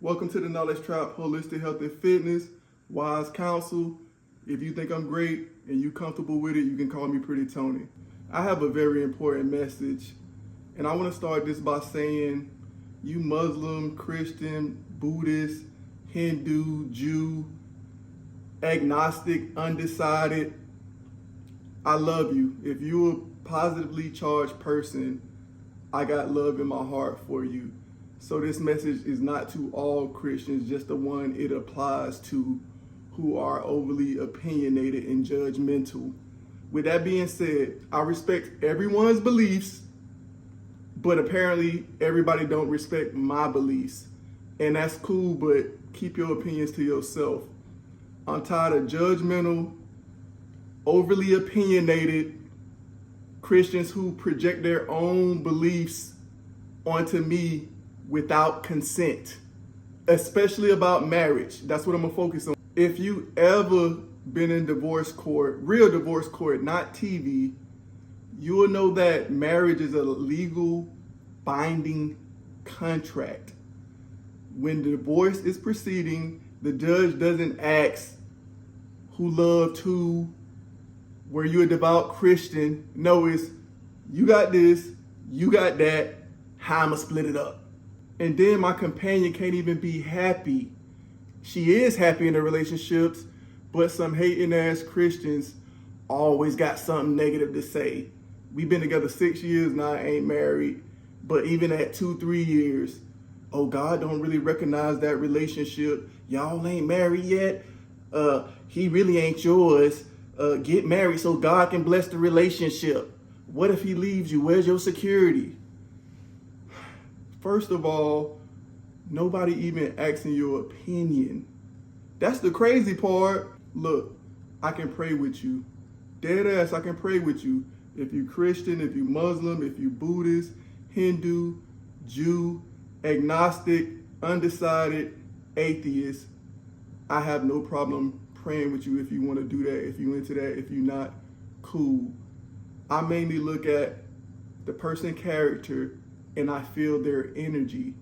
Welcome to the Knowledge Trap, Holistic Health and Fitness, Wise Counsel. If you think I'm great and you comfortable with it, you can call me Pretty Tony. I have a very important message, and I want to start this by saying, you Muslim, Christian, Buddhist, Hindu, Jew, agnostic, undecided, I love you. If you're a positively charged person, I got love in my heart for you. So this message is not to all Christians, just the one it applies to who are overly opinionated and judgmental. With that being said, I respect everyone's beliefs, but apparently everybody don't respect my beliefs. And that's cool, but keep your opinions to yourself. I'm tired of judgmental, overly opinionated Christians who project their own beliefs onto me without consent, especially about marriage. That's what I'm gonna focus on. If you ever been in divorce court, real divorce court, not TV, you will know that marriage is a legal binding contract. When the divorce is proceeding, the judge doesn't ask who loved who, were you a devout Christian? No, it's you got this, you got that, how I'ma split it up. And then my companion can't even be happy. She is happy in the relationships, but some hating ass Christians always got something negative to say. We've been together 6 years now, I ain't married, but even at 2-3 years, oh, God don't really recognize that relationship. Y'all ain't married yet. He really ain't yours. Get married so God can bless the relationship. What if he leaves you? Where's your security? First of all, nobody even asking your opinion. That's the crazy part. Look, I can pray with you. Dead ass, I can pray with you. If you Christian, if you Muslim, if you Buddhist, Hindu, Jew, agnostic, undecided, atheist, I have no problem praying with you if you want to do that, if you into that, if you're not, cool. I mainly look at the person's character and I feel their energy.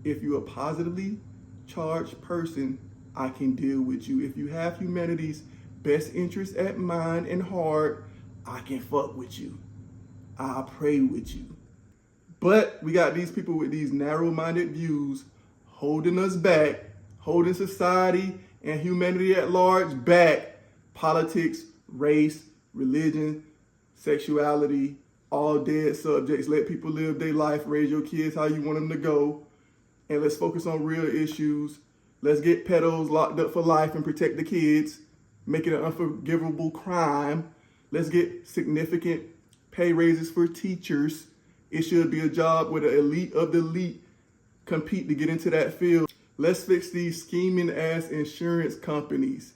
If you're a positively charged person, I can deal with you. If you have humanity's best interest at mind and heart, I can fuck with you. I'll pray with you. But we got these people with these narrow-minded views holding us back, holding society and humanity at large back. Politics, race, religion, sexuality, all dead subjects. Let people live their life, raise your kids how you want them to go, and let's focus on real issues. Let's get pedos locked up for life and protect the kids, make it an unforgivable crime. Let's get significant pay raises for teachers. It should be a job where the elite of the elite compete to get into that field. Let's fix these scheming ass insurance companies.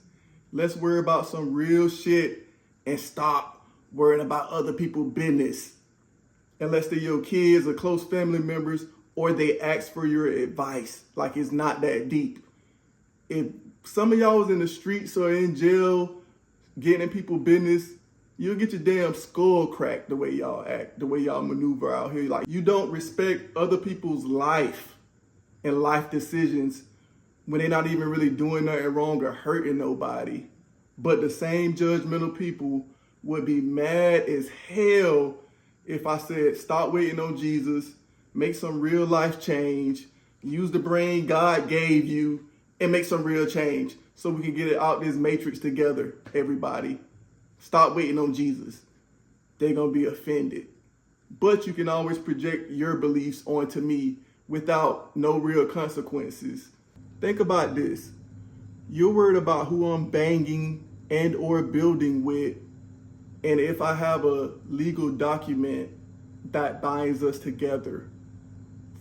Let's worry about some real shit and stop worrying about other people's business. Unless they're your kids or close family members or they ask for your advice. Like it's not that deep. If some of y'all was in the streets or in jail getting in people's business, you'll get your damn skull cracked the way y'all act, the way y'all maneuver out here. Like you don't respect other people's life and life decisions when they're not even really doing nothing wrong or hurting nobody. But the same judgmental people would be mad as hell if I said, stop waiting on Jesus, make some real life change, use the brain God gave you, and make some real change so we can get it out this matrix together, everybody. Stop waiting on Jesus. They're going to be offended. But you can always project your beliefs onto me without no real consequences. Think about this. You're worried about who I'm banging and or building with, and if I have a legal document that binds us together.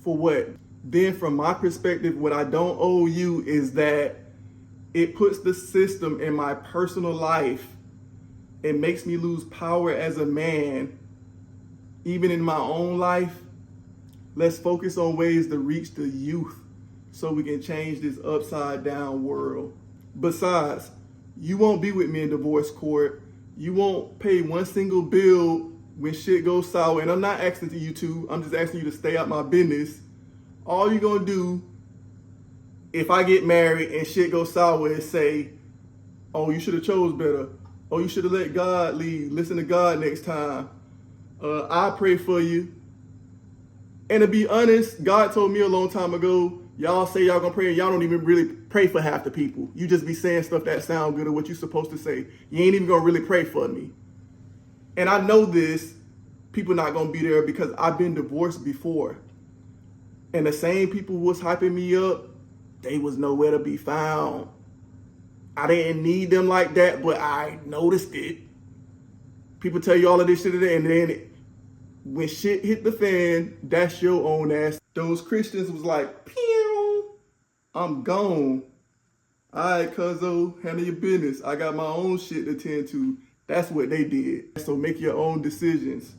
For what? Then from my perspective, what I don't owe you is that it puts the system in my personal life. It makes me lose power as a man, even in my own life. Let's focus on ways to reach the youth so we can change this upside down world. Besides, you won't be with me in divorce court. You won't pay one single bill when shit goes sour. And I'm not asking you to, I'm just asking you to stay out my business. All you're gonna do if I get married and shit goes sour and say, oh, you should have chose better. Oh, you should have let God lead. Listen to God next time. I pray for you. And to be honest, God told me a long time ago, y'all say y'all gonna pray and y'all don't even really pray for half the people. You just be saying stuff that sound good or what you're supposed to say. You ain't even gonna really pray for me. And I know this, people not gonna be there because I've been divorced before. And the same people who was hyping me up, they was nowhere to be found. I didn't need them like that, but I noticed it. People tell you all of this shit today, and then when shit hit the fan, that's your own ass. Those Christians was like, pew, I'm gone. All right, cuzzo, handle your business. I got my own shit to tend to. That's what they did. So make your own decisions.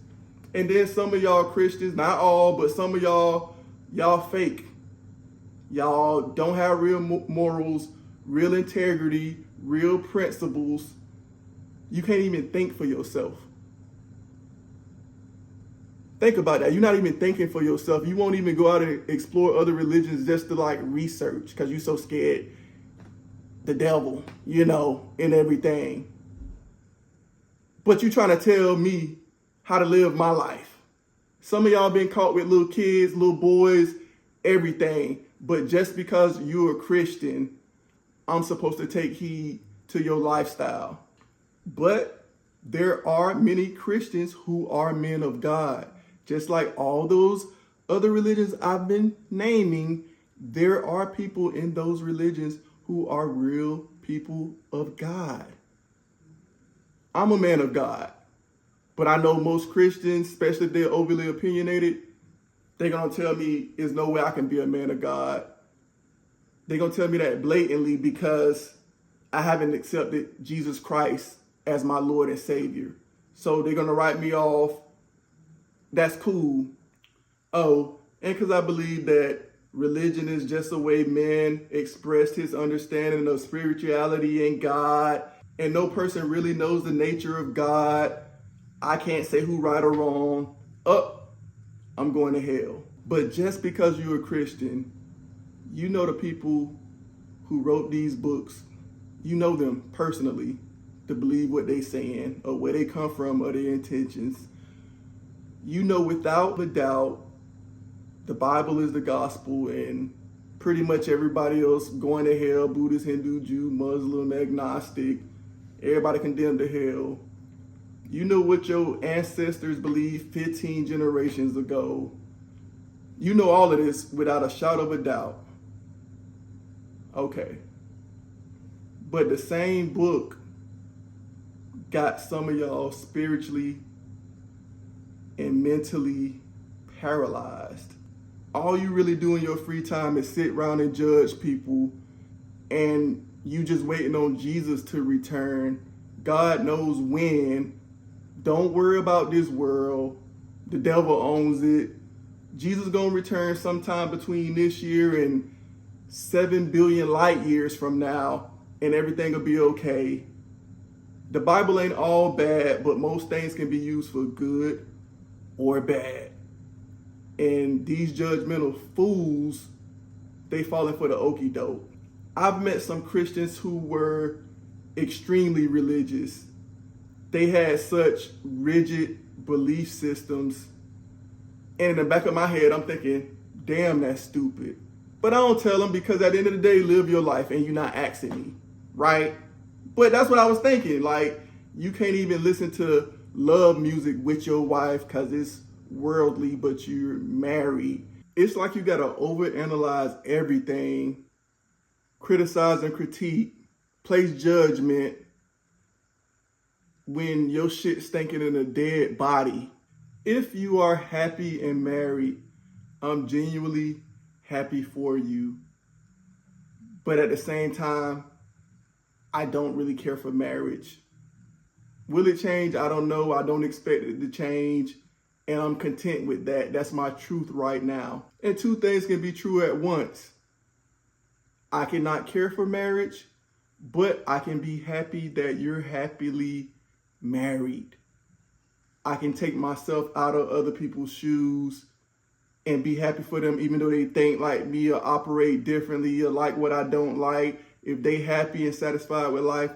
And then some of y'all Christians, not all, but some of y'all fake. Y'all don't have real morals, real integrity, real principles. You can't even think for yourself. Think about that. You're not even thinking for yourself. You won't even go out and explore other religions just to like research because you're so scared. The devil, and everything. But you trying to tell me how to live my life. Some of y'all been caught with little kids, little boys, everything. But just because you're a Christian, I'm supposed to take heed to your lifestyle. But there are many Christians who are men of God. Just like all those other religions I've been naming, there are people in those religions who are real people of God. I'm a man of God, but I know most Christians, especially if they're overly opinionated, they're going to tell me there's no way I can be a man of God. They're going to tell me that blatantly because I haven't accepted Jesus Christ as my Lord and Savior. So they're going to write me off. That's cool. Oh, and because I believe that religion is just a way man expressed his understanding of spirituality and God, and no person really knows the nature of God. I can't say who right or wrong. I'm going to hell. But just because you're a Christian, you know the people who wrote these books. You know them personally to believe what they saying or where they come from or their intentions. You know without a doubt the Bible is the gospel and pretty much everybody else going to hell, Buddhist, Hindu, Jew, Muslim, agnostic, everybody condemned to hell. You know what your ancestors believed 15 generations ago. You know all of this without a shadow of a doubt. Okay. But the same book got some of y'all spiritually and mentally paralyzed. All you really do in your free time is sit around and judge people, and you just waiting on Jesus to return. God knows when. Don't worry about this world. The devil owns it. Jesus gonna return sometime between this year and 7 billion light years from now, and everything will be okay. The Bible ain't all bad, but most things can be used for good or bad. And these judgmental fools, they falling for the okie doke. I've met some Christians who were extremely religious. They had such rigid belief systems. And in the back of my head, I'm thinking, damn, that's stupid. But I don't tell them because at the end of the day, live your life and you're not asking me, right? But that's what I was thinking. Like, you can't even listen to love music with your wife because it's worldly, but you're married. It's like you got to overanalyze everything, criticize and critique, place judgment when your shit stinking in a dead body. If you are happy and married, I'm genuinely happy for you. But at the same time, I don't really care for marriage. Will it change? I don't know. I don't expect it to change. And I'm content with that. That's my truth right now. And two things can be true at once. I cannot care for marriage, but I can be happy that you're happily married. I can take myself out of other people's shoes and be happy for them, even though they think like me or operate differently or like what I don't like. If they happy and satisfied with life,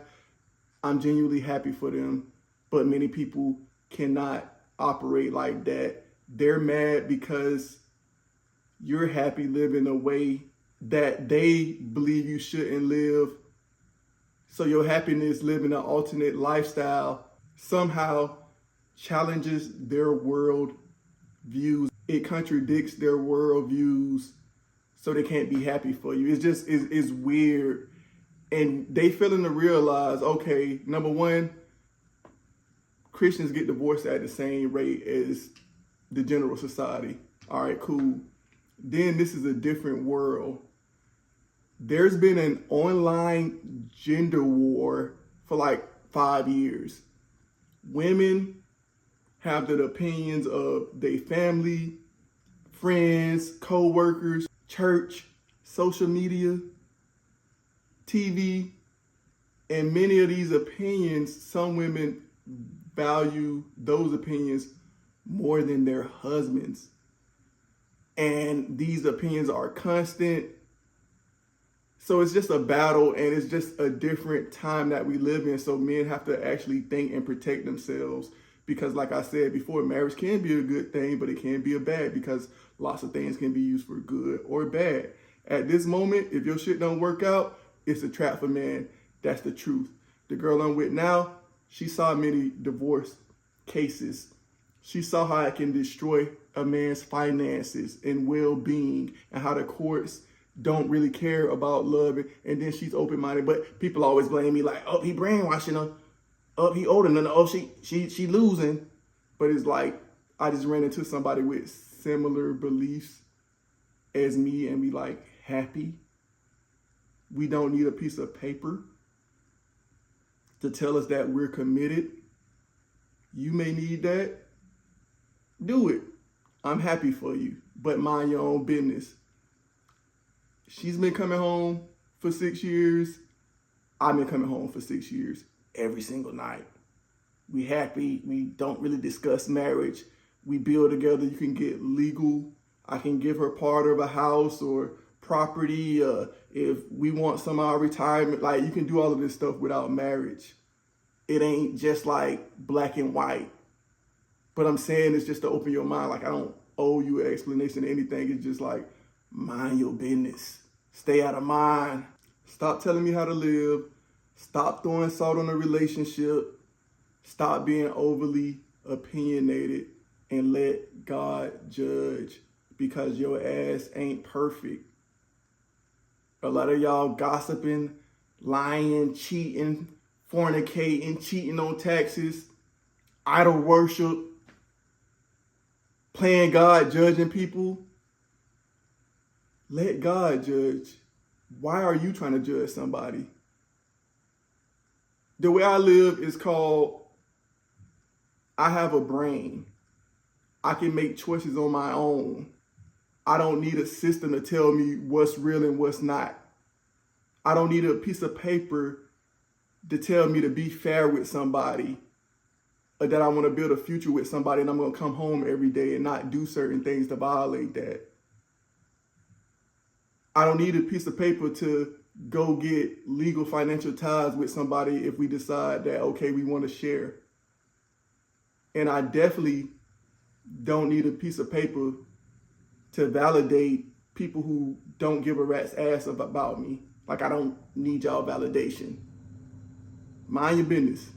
I'm genuinely happy for them. But many people cannot operate like that. They're mad because you're happy living a way that they believe you shouldn't live. So your happiness living an alternate lifestyle somehow challenges their world views. It contradicts their world views, so they can't be happy for you. It's just, it's weird. And they failing to realize, okay, number one, Christians get divorced at the same rate as the general society. All right, cool. Then this is a different world. There's been an online gender war for like 5 years. Women have the opinions of their family, friends, co-workers, church, social media, TV, and many of these opinions, some women value those opinions more than their husbands. And these opinions are constant. So it's just a battle, and it's just a different time that we live in. So men have to actually think and protect themselves, because like I said before, marriage can be a good thing, but it can be a bad, because lots of things can be used for good or bad. At this moment, if your shit don't work out, it's a trap for men. That's the truth. The girl I'm with now, she saw many divorce cases. She saw how it can destroy a man's finances and well-being, and how the courts don't really care about love. And then she's open-minded. But people always blame me like, oh, he brainwashing her. Oh, he older than her. Oh, she losing. But it's like, I just ran into somebody with similar beliefs as me, and be like, happy. We don't need a piece of paper to tell us that we're committed. You may need that. Do it. I'm happy for you, but mind your own business. She's been coming home for 6 years. I've been coming home for 6 years every single night. We happy. We don't really discuss marriage. We build together. You can get legal. I can give her part of a house or property. If we want some of our retirement, like, you can do all of this stuff without marriage. It ain't just like black and white. But I'm saying it's just to open your mind. Like, I don't owe you an explanation or anything. It's just like, mind your business. Stay out of mine. Stop telling me how to live. Stop throwing salt on a relationship. Stop being overly opinionated, and let God judge, because your ass ain't perfect. A lot of y'all gossiping, lying, cheating, fornicating, cheating on taxes, idol worship, playing God, judging people. Let God judge. Why are you trying to judge somebody? The way I live is called, I have a brain. I can make choices on my own. I don't need a system to tell me what's real and what's not. I don't need a piece of paper to tell me to be fair with somebody, or that I want to build a future with somebody, and I'm going to come home every day and not do certain things to violate that. I don't need a piece of paper to go get legal financial ties with somebody if we decide that, okay, we want to share. And I definitely don't need a piece of paper to validate people who don't give a rat's ass about me. Like, I don't need y'all validation. Mind your business.